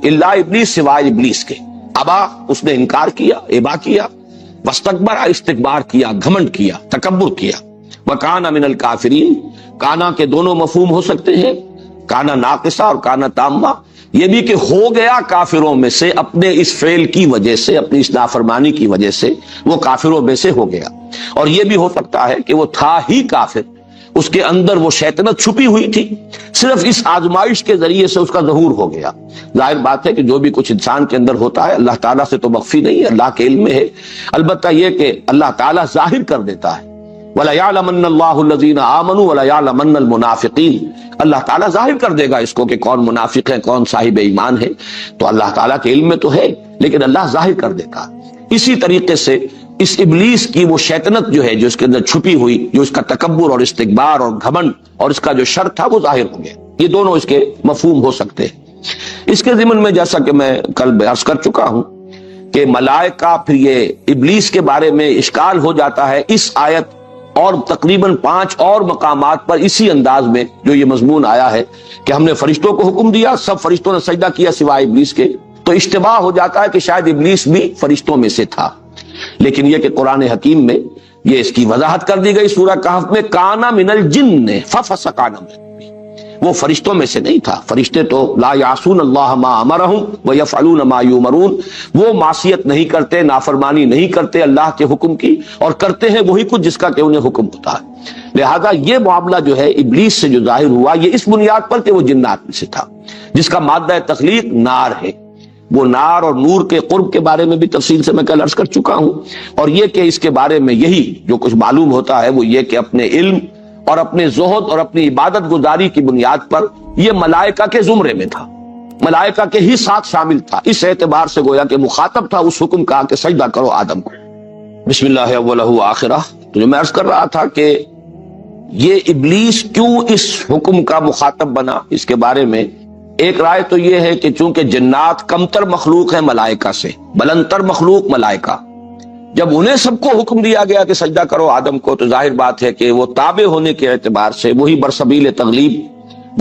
الا ابلیس، سوائے ابلیس کے، ابا، اس نے انکار کیا، ابا کیا، واستکبر، استکبار کیا، گھمنڈ کیا، تکبر کیا، وکانا من الکافرین، کانا کے دونوں مفہوم ہو سکتے ہیں، کانا ناقصہ اور کانا تامہ، یہ بھی کہ ہو گیا کافروں میں سے اپنے اس فعل کی وجہ سے، اپنی اس نافرمانی کی وجہ سے وہ کافروں میں سے ہو گیا، اور یہ بھی ہو سکتا ہے کہ وہ تھا ہی کافر، اس کے اندر وہ شیطنت چھپی ہوئی تھی، صرف اس آزمائش کے ذریعے سے اس کا ظہور ہو گیا۔ ظاہر بات ہے کہ جو بھی کچھ انسان کے اندر ہوتا ہے اللہ تعالیٰ سے تو مخفی نہیں ہے، اللہ کے علم میں ہے، البتہ یہ کہ اللہ تعالیٰ ظاہر کر دیتا ہے۔ وَلَيَعْلَمَنَّ اللَّهُ الَّذِينَ آمَنُوا وَلَيَعْلَمَنَّ الْمُنَافِقِينَ، اللہ تعالیٰ ظاہر کر دے گا اس کو کہ کون منافق ہے، کون صاحب ایمان ہے، تو اللہ تعالیٰ کے علم میں تو ہے لیکن اللہ ظاہر کر دیتا۔ اسی طریقے سے اس ابلیس کی وہ شیطنت جو ہے، جو اس کے اندر چھپی ہوئی، جو اس کا تکبر اور استکبار اور گھمنڈ اور اس کا جو شر تھا، وہ ظاہر ہو گیا۔ یہ دونوں اس کے مفہوم ہو سکتے ہیں۔ اس کے ضمن میں جیسا کہ میں کل عرض کر چکا ہوں کہ ملائکہ، پھر یہ ابلیس کے بارے میں اشکال ہو جاتا ہے اس آیت اور تقریباً 5 اور مقامات پر اسی انداز میں جو یہ مضمون آیا ہے کہ ہم نے فرشتوں کو حکم دیا، سب فرشتوں نے سجدہ کیا سوائے ابلیس کے، تو اشتباہ ہو جاتا ہے کہ شاید ابلیس بھی فرشتوں میں سے تھا، لیکن یہ کہ قرآن حکیم میں یہ اس کی وضاحت کر دی گئی سورہ کہف میں، کانا من الجن ففسق عن امر، وہ فرشتوں میں سے نہیں تھا۔ فرشتے تو لا یعصون اللہ ما امرہم ویفعلون ما یؤمرون، وہ معصیت نہیں کرتے، نافرمانی نہیں کرتے اللہ کے حکم کی، اور کرتے ہیں وہی کچھ جس کا کہ انہیں حکم ہوتا ہے۔ لہذا یہ معاملہ جو ہے ابلیس سے جو ظاہر ہوا، یہ اس بنیاد پر کہ وہ جنات میں سے تھا، جس کا مادہ تخلیق نار ہے۔ وہ نار اور نور کے قرب کے بارے میں بھی تفصیل سے میں کل عرض کر چکا ہوں، اور یہ کہ اس کے بارے میں یہی جو کچھ معلوم ہوتا ہے وہ یہ کہ اپنے علم اور اپنے زہد اور اپنی عبادت گزاری کی بنیاد پر یہ ملائکہ کے زمرے میں تھا، ملائکہ کے ہی ساتھ شامل تھا، اس اعتبار سے گویا کہ مخاطب تھا اس حکم کا کہ سجدہ کرو آدم کو۔ بسم اللہ اولہ آخرہ، تو جو میں عرض کر رہا تھا کہ یہ ابلیس کیوں اس حکم کا مخاطب بنا، اس کے بارے میں ایک رائے تو یہ ہے کہ چونکہ جنات کمتر مخلوق ہیں ملائکہ سے، بلندتر مخلوق ملائکہ، جب انہیں سب کو حکم دیا گیا کہ سجدہ کرو آدم کو، تو ظاہر بات ہے کہ وہ تابع ہونے کے اعتبار سے وہی برسبیل تغلیب،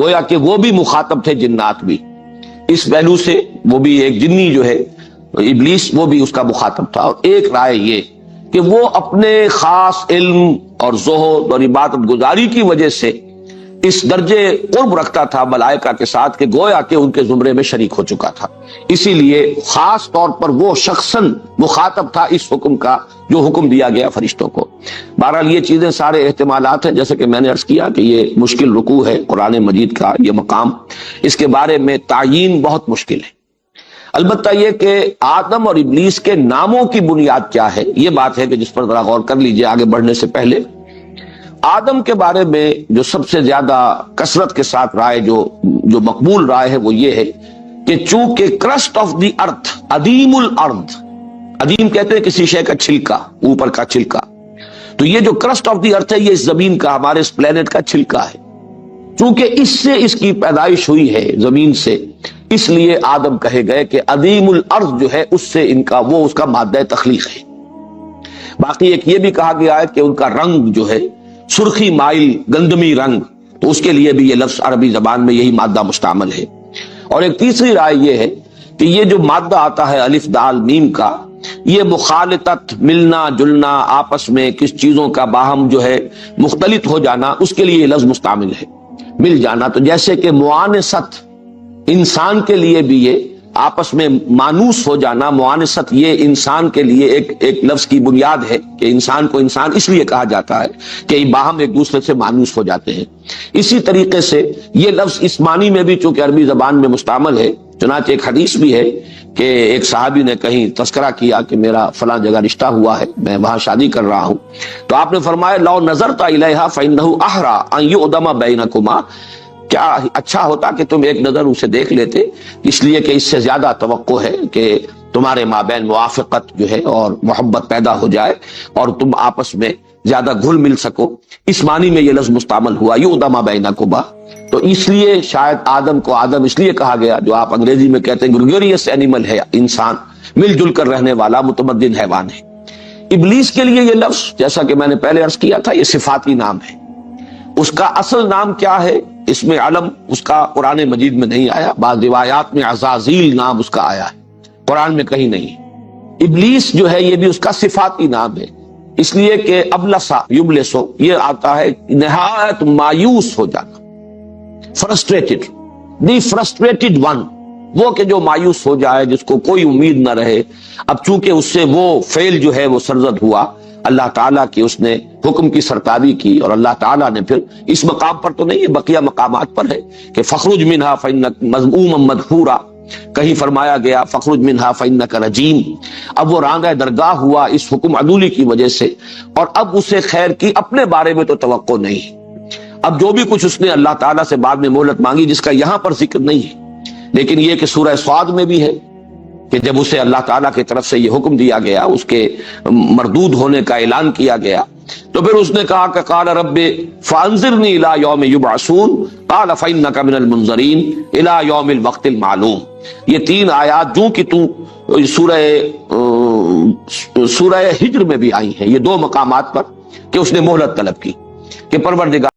گویا کہ وہ بھی مخاطب تھے، جنات بھی، اس پہلو سے وہ بھی ایک جنی جو ہے ابلیس، وہ بھی اس کا مخاطب تھا۔ اور ایک رائے یہ کہ وہ اپنے خاص علم اور زہد اور عبادت گزاری کی وجہ سے اس درجے قرب رکھتا تھا ملائکہ کے ساتھ کہ گویا کہ ان کے زمرے میں شریک ہو چکا تھا، اسی لیے خاص طور پر وہ شخصاً مخاطب تھا اس حکم کا جو حکم دیا گیا فرشتوں کو۔ بہرحال یہ چیزیں سارے احتمالات ہیں، جیسے کہ میں نے عرض کیا کہ یہ مشکل رکوع ہے قرآن مجید کا، یہ مقام، اس کے بارے میں تعیین بہت مشکل ہے۔ البتہ یہ کہ آدم اور ابلیس کے ناموں کی بنیاد کیا ہے، یہ بات ہے کہ جس پر ذرا غور کر لیجئے آگے بڑھنے سے پہلے۔ آدم کے بارے میں جو سب سے زیادہ کثرت کے ساتھ رائے جو مقبول رائے ہے وہ یہ ہے کہ چونکہ کرسٹ آف دی ارتھ، عدیم الارض، عدیم کہتے ہیں کسی شے کا چھلکا، اوپر کا چھلکا، تو یہ جو کرسٹ آف دی ارتھ ہے یہ اس زمین کا، ہمارے اس پلینٹ کا چھلکا ہے، چونکہ اس سے اس کی پیدائش ہوئی ہے زمین سے، اس لیے آدم کہے گئے کہ عدیم الارض جو ہے اس سے ان کا وہ اس کا مادہ تخلیق ہے۔ باقی ایک یہ بھی کہا گیا ہے کہ ان کا رنگ جو ہے سرخی مائل گندمی رنگ، تو اس کے لیے بھی یہ لفظ عربی زبان میں یہی مادہ مستعمل ہے۔ اور ایک تیسری رائے یہ ہے کہ یہ جو مادہ آتا ہے الف دال میم کا، یہ مخالطت، ملنا جلنا، آپس میں کس چیزوں کا باہم جو ہے مختلط ہو جانا، اس کے لیے یہ لفظ مستعمل ہے، مل جانا۔ تو جیسے کہ موانست، انسان کے لیے بھی یہ آپس میں مانوس ہو جانا، موانست یہ انسان کے لیے ایک لفظ کی بنیاد ہے کہ انسان کو انسان اس لیے کہا جاتا ہے کہ باہم ایک دوسرے سے مانوس ہو جاتے ہیں۔ اسی طریقے سے یہ لفظ اس معنی میں بھی چونکہ عربی زبان میں مستعمل ہے، چنانچہ ایک حدیث بھی ہے کہ ایک صحابی نے کہیں تذکرہ کیا کہ میرا فلاں جگہ رشتہ ہوا ہے، میں وہاں شادی کر رہا ہوں، تو آپ نے فرمایا لو نظرت الیہا فانہ احری ان یؤدم بینکما، کیا اچھا ہوتا کہ تم ایک نظر اسے دیکھ لیتے، اس لیے کہ اس سے زیادہ توقع ہے کہ تمہارے مابین موافقت جو ہے اور محبت پیدا ہو جائے اور تم آپس میں زیادہ گھل مل سکو، اس معنی میں یہ لفظ مستعمل ہوا یؤدم بینکما۔ تو اس لیے شاید آدم کو آدم اس لیے کہا گیا، جو آپ انگریزی میں کہتے ہیں گریگوریس اینیمل ہے، انسان مل جل کر رہنے والا متمدن حیوان ہے۔ ابلیس کے لیے یہ لفظ جیسا کہ میں نے پہلے عرض کیا تھا یہ صفاتی نام ہے، اس کا اصل نام کیا ہے اس میں علم اس کا قرآن مجید میں نہیں آیا، بعض روایات میں عزازیل نام اس کا آیا ہے، قرآن میں کہیں نہیں۔ ابلیس جو ہے یہ بھی اس کا صفاتی نام ہے، اس لیے کہ ابلسا یبلسو یہ آتا ہے نہایت مایوس ہو جانا، فرسٹریٹڈ، دی فرسٹریٹڈ ون، وہ کہ جو مایوس ہو جائے، جس کو کوئی امید نہ رہے۔ اب چونکہ اس سے وہ فعل جو ہے وہ سرزد ہوا، اللہ تعالیٰ کی اس نے حکم کی سرتابی کی، اور اللہ تعالیٰ نے پھر اس مقام پر تو نہیں ہے، بقیہ مقامات پر ہے کہ فخرج منہا فإنک مذموما مدحورا، کہیں فرمایا گیا فخرج منہا فإنک رجیم۔ اب وہ رانگہ درگاہ ہوا اس حکم عدولی کی وجہ سے، اور اب اسے خیر کی اپنے بارے میں تو توقع نہیں۔ اب جو بھی کچھ اس نے اللہ تعالیٰ سے بعد میں مہلت مانگی، جس کا یہاں پر ذکر نہیں ہے، لیکن یہ کہ سورہ صاد میں بھی ہے کہ جب اسے اللہ تعالیٰ کی طرف سے یہ حکم دیا گیا، اس کے مردود ہونے کا اعلان کیا گیا، تو پھر اس نے کہا کہ قال رب فانظرنی الی یوم یبعثون قال فانک من المنظرین الی یوم الوقت المعلوم۔ یہ تین آیات جو کہ سورہ ہجر میں بھی آئی ہیں، یہ دو مقامات پر کہ اس نے مہلت طلب کی کہ پروردگار